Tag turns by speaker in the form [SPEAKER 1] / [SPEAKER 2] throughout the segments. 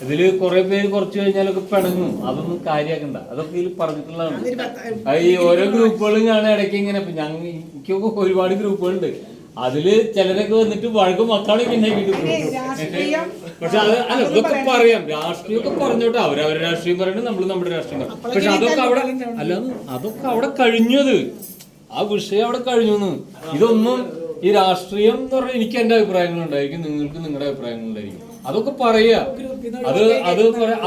[SPEAKER 1] ഇതില് കുറെ പേര് കുറച്ച് കഴിഞ്ഞാലൊക്കെ പിണങ്ങും. അതൊന്നും കാര്യാക്കണ്ട. അതൊക്കെ ഇതിൽ പറഞ്ഞിട്ടുള്ളതാണ്. ഈ ഓരോ ഗ്രൂപ്പുകളും ഞാൻ ഇടയ്ക്ക് ഇങ്ങനെ എനിക്കൊക്കെ ഒരുപാട് ഗ്രൂപ്പുകളുണ്ട്. അതില് ചിലരൊക്കെ വന്നിട്ട് വഴക്ക് മക്കളെ പിന്നെ പക്ഷെ അത് അല്ല ഇതൊക്കെ പറയാം. രാഷ്ട്രീയമൊക്കെ പറഞ്ഞോട്ടെ. അവരവരുടെ രാഷ്ട്രീയം പറയണത് നമ്മൾ നമ്മുടെ രാഷ്ട്രീയം പറയും. പക്ഷെ അതൊക്കെ അവിടെ അല്ലാന്ന് അതൊക്കെ അവിടെ കഴിഞ്ഞത്. ആ വിഷയം അവിടെ കഴിഞ്ഞു. ഇതൊന്നും ഈ രാഷ്ട്രീയം എന്ന് പറഞ്ഞാൽ എനിക്ക് എന്റെ അഭിപ്രായങ്ങളുണ്ടായിരിക്കും, നിങ്ങൾക്ക് നിങ്ങളുടെ അഭിപ്രായങ്ങളുണ്ടായിരിക്കും. അതൊക്കെ പറയാ.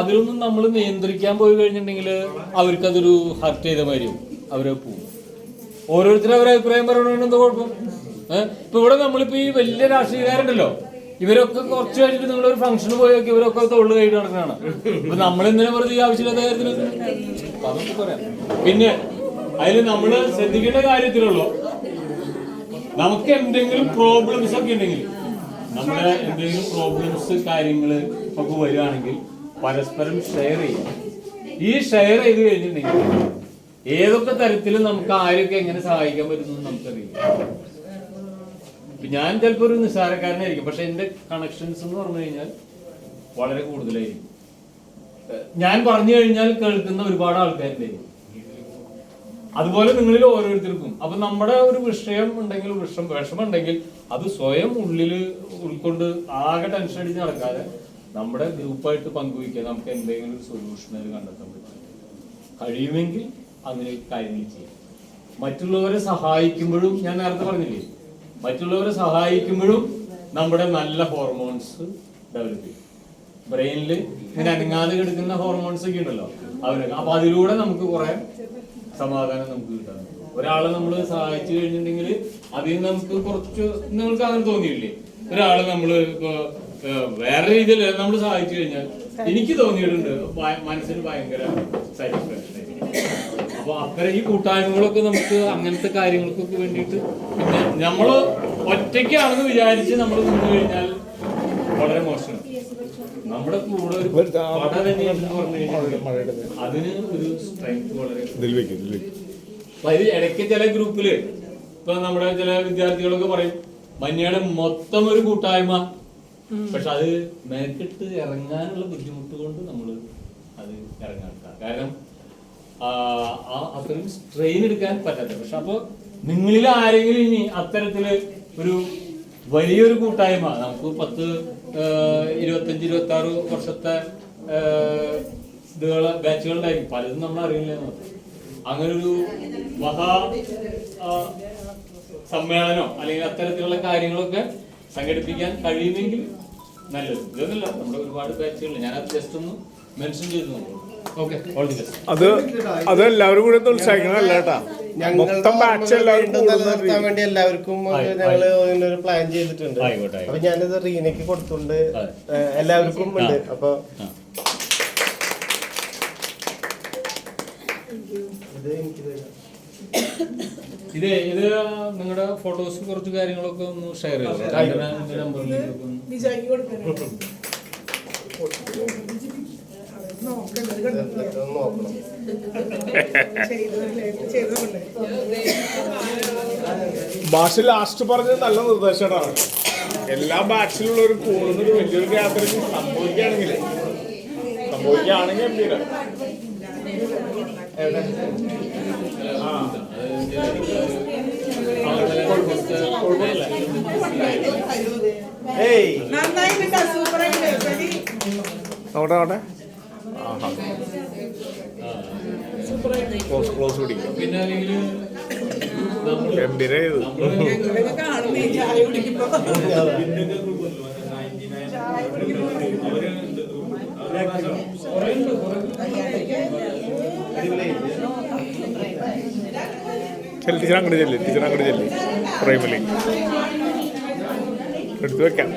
[SPEAKER 1] അതിലൊന്നും നമ്മൾ നിയന്ത്രിക്കാൻ പോയി കഴിഞ്ഞിട്ടുണ്ടെങ്കിൽ അവർക്കതൊരു ഹർട്ട് ചെയ്ത മാതിരിയും അവരെ പോവും. ഓരോരുത്തരും അവരെ അഭിപ്രായം പറയണത് എന്താ കുഴപ്പം? ഇപ്പൊ ഇവിടെ നമ്മളിപ്പോ ഈ വലിയ രാഷ്ട്രീയക്കാരുണ്ടല്ലോ, ഇവരൊക്കെ കുറച്ച് കഴിഞ്ഞിട്ട് നിങ്ങളൊരു ഫംഗ്ഷന് പോയി നോക്കി ഇവരൊക്കെ തൊള്ളു കഴിഞ്ഞ് നടക്കുന്നതാണ്. ഇപ്പൊ നമ്മളെന്തിനാ വെറുതെ ഈ ആവശ്യമില്ലാത്ത കാര്യത്തിന് അതൊക്കെ പറയാം. പിന്നെ അതിൽ നമ്മള് ശ്രദ്ധിക്കേണ്ട കാര്യത്തിലുള്ളൂ, നമുക്ക് എന്തെങ്കിലും പ്രോബ്ലംസ് ഒക്കെ ഉണ്ടെങ്കിൽ, നമ്മുടെ എന്തെങ്കിലും പ്രോബ്ലംസ് കാര്യങ്ങള് ഒക്കെ വരികയാണെങ്കിൽ പരസ്പരം ഷെയർ ചെയ്യാം. ഈ ഷെയർ ചെയ്ത് കഴിഞ്ഞിട്ടുണ്ടെങ്കിൽ ഏതൊക്കെ തരത്തിലും നമുക്ക് ആരൊക്കെ എങ്ങനെ സഹായിക്കാൻ പറ്റുമെന്ന് നമുക്കറിയാം. ഞാൻ ചിലപ്പോൾ ഒരു നിസ്സാരക്കാരനായിരിക്കും, പക്ഷെ എന്റെ കണക്ഷൻസ് എന്ന് പറഞ്ഞു കഴിഞ്ഞാൽ വളരെ കൂടുതലായിരിക്കും. ഞാൻ പറഞ്ഞു കഴിഞ്ഞാൽ കേൾക്കുന്ന ഒരുപാട് ആൾക്കാരുണ്ടായിരിക്കും. അതുപോലെ നിങ്ങളിൽ ഓരോരുത്തർക്കും. അപ്പൊ നമ്മുടെ ഒരു വിഷയം ഉണ്ടെങ്കിൽ, വിഷമുണ്ടെങ്കിൽ അത് സ്വയം ഉള്ളിൽ ഉൾക്കൊണ്ട് ആകെ ടെൻഷൻ അടിച്ച് നടക്കാതെ നമ്മുടെ ഗ്രൂപ്പായിട്ട് പങ്കുവയ്ക്കുക. നമുക്ക് എന്തെങ്കിലും ഒരു സൊല്യൂഷൻ അതിൽ കണ്ടെത്താൻ പറ്റും. കഴിയുമെങ്കിൽ അങ്ങനെ കാര്യങ്ങൾ ചെയ്യാം. മറ്റുള്ളവരെ സഹായിക്കുമ്പോഴും, ഞാൻ നേരത്തെ പറഞ്ഞില്ലേ, മറ്റുള്ളവരെ സഹായിക്കുമ്പോഴും നമ്മുടെ നല്ല ഹോർമോൺസ് ഡെവലപ്പ് ചെയ്യും. ബ്രെയിനിൽ ഇങ്ങനെ അനങ്ങാതെ കിടക്കുന്ന ഹോർമോൺസ് ഒക്കെ ഉണ്ടല്ലോ അവരൊക്കെ. അപ്പൊ അതിലൂടെ നമുക്ക് കുറെ സമാധാനം നമുക്ക് കിട്ടാൻ. ഒരാളെ നമ്മൾ സഹായിച്ചു കഴിഞ്ഞിട്ടുണ്ടെങ്കിൽ അതിൽ നമുക്ക് കുറച്ച്, നിങ്ങൾക്ക് അങ്ങനെ തോന്നിയില്ലേ? ഒരാളെ നമ്മള് ഇപ്പൊ വേറെ രീതിയിൽ നമ്മൾ സഹായിച്ചു കഴിഞ്ഞാൽ എനിക്ക് തോന്നിയിട്ടുണ്ട് മനസ്സിന് ഭയങ്കര സാറ്റിസ്ഫാക്ഷൻ. അപ്പൊ അത്തരം ഈ കൂട്ടായ്മകളൊക്കെ നമുക്ക് അങ്ങനത്തെ കാര്യങ്ങൾക്കൊക്കെ വേണ്ടിയിട്ട്, പിന്നെ നമ്മള് ഒറ്റയ്ക്കാണെന്ന് വിചാരിച്ച് നമ്മൾ നിന്ന് കഴിഞ്ഞാൽ വളരെ മോശമാണ്. നമ്മുടെ കൂടെ ഒരു പഠനം അതിന് ഒരു സ്ട്രെങ്ത് വളരെ ഇടയ്ക്ക് ചില ഗ്രൂപ്പില് ഇപ്പൊ നമ്മുടെ ചില വിദ്യാർത്ഥികളൊക്കെ പറയും മഞ്ഞയുടെ മൊത്തം ഒരു കൂട്ടായ്മ, പക്ഷെ അത് മേക്കിട്ട് ഇറങ്ങാനുള്ള ബുദ്ധിമുട്ട് കൊണ്ട് നമ്മൾ അത് ഇറങ്ങാത്ത കാരണം അത്രയും സ്ട്രെയിൻ എടുക്കാൻ പറ്റാത്ത. പക്ഷെ അപ്പൊ നിങ്ങളിൽ ആരെങ്കിലും ഇനി അത്തരത്തില് ഒരു വലിയൊരു കൂട്ടായ്മ, നമുക്ക് 10, 25, 26 വർഷത്തെ ബാച്ചുകളുണ്ടായിരിക്കും, പലതും നമ്മൾ അറിയില്ല. അങ്ങനെ ഒരു മഹാ സമ്മേളനം അല്ലെങ്കിൽ അത്തരത്തിലുള്ള കാര്യങ്ങളൊക്കെ സംഘടിപ്പിക്കാൻ കഴിയുമെങ്കിൽ നല്ലത്. ഇതൊന്നുമില്ല, നമ്മുടെ ഒരുപാട് ബാച്ചുകൾ, ഞാനത് ജസ്റ്റ് ഒന്ന് മെൻഷൻ ചെയ്തു.
[SPEAKER 2] അത് എല്ലാവരും കൂടെ ഉത്സാഹിക്കണല്ല കേട്ടാ. മൊത്തം ബാച്ച്
[SPEAKER 3] നിലനിർത്താൻ വേണ്ടി എല്ലാവർക്കും ഞങ്ങള് ഒരു പ്ലാൻ ചെയ്തിട്ടുണ്ട്. അപ്പൊ ഞാനിത് റീനയ്ക്ക് കൊടുത്തുകൊണ്ട് എല്ലാവർക്കും ഉണ്ട്. അപ്പൊ
[SPEAKER 1] ഇത് നിങ്ങളുടെ ഫോട്ടോസ് കുറച്ച് കാര്യങ്ങളൊക്കെ ഒന്ന് ഷെയർ ചെയ്യാം.
[SPEAKER 2] ഭാഷ ലാസ്റ്റ് പറഞ്ഞത് നല്ല നിർദ്ദേശമാണ്. എല്ലാ ബാച്ചിലുള്ള ഒരു കൂടുന്നൊരു വലിയൊരു ഗ്യാതറിംഗ് സംഭവിക്കുകയാണെങ്കിൽ നോട്ടെ ക്ലോസ് പിടിക്കും.
[SPEAKER 1] പിന്നെ
[SPEAKER 2] ഗംഭീര ടീച്ചർ അങ്ങോട്ട് ചെല്ലി പ്രൈമറി എടുത്തു വെക്കാം.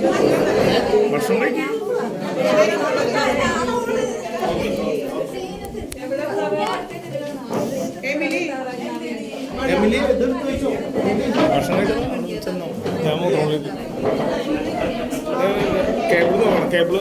[SPEAKER 2] ഭക്ഷണം കഴിക്കും. ഭക്ഷണം കഴിച്ചോ? ഞാൻ നോക്കാം. കേബിൾ നോക്കണം, കേബിള്.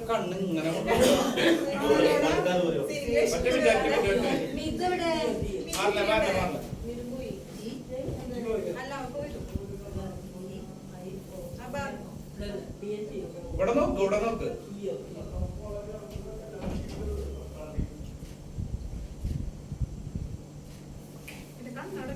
[SPEAKER 4] കണ്ണ് ഇങ്ങനെ ഇവിടെ നോക്ക്, ഇവിടെ നോക്ക്.
[SPEAKER 5] കണ്ണട